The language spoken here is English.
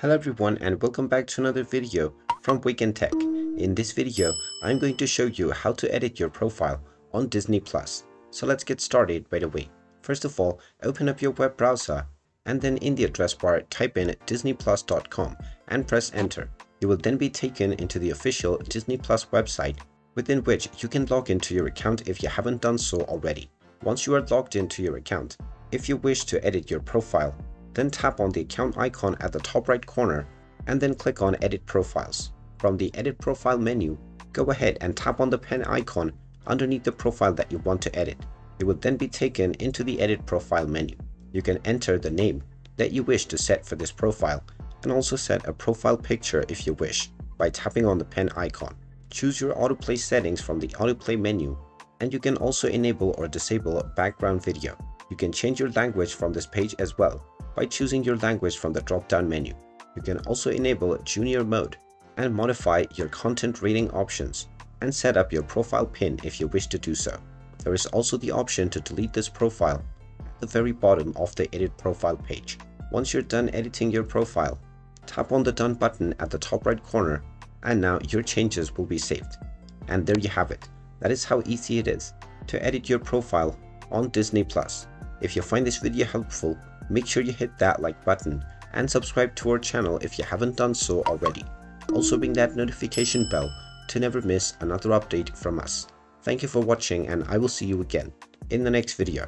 Hello everyone and welcome back to another video from Wake&Tech. In this video, I'm going to show you how to edit your profile on Disney+. So let's get started right away. First of all, open up your web browser and then in the address bar type in disneyplus.com and press enter. You will then be taken into the official Disney Plus website within which you can log into your account if you haven't done so already. Once you are logged into your account, if you wish to edit your profile, then tap on the account icon at the top right corner and then click on Edit Profiles. From the Edit Profile menu, go ahead and tap on the pen icon underneath the profile that you want to edit. You will then be taken into the Edit Profile menu. You can enter the name that you wish to set for this profile and also set a profile picture if you wish by tapping on the pen icon. Choose your autoplay settings from the autoplay menu and you can also enable or disable background video. You can change your language from this page as well by choosing your language from the drop-down menu. You can also enable junior mode and modify your content rating options and set up your profile pin if you wish to do so. There is also the option to delete this profile at the very bottom of the edit profile page. Once you're done editing your profile, tap on the done button at the top right corner and now your changes will be saved. And there you have it. That is how easy it is to edit your profile on Disney+. If you find this video helpful, make sure you hit that like button and subscribe to our channel if you haven't done so already. Also ring that notification bell to never miss another update from us. Thank you for watching and I will see you again in the next video.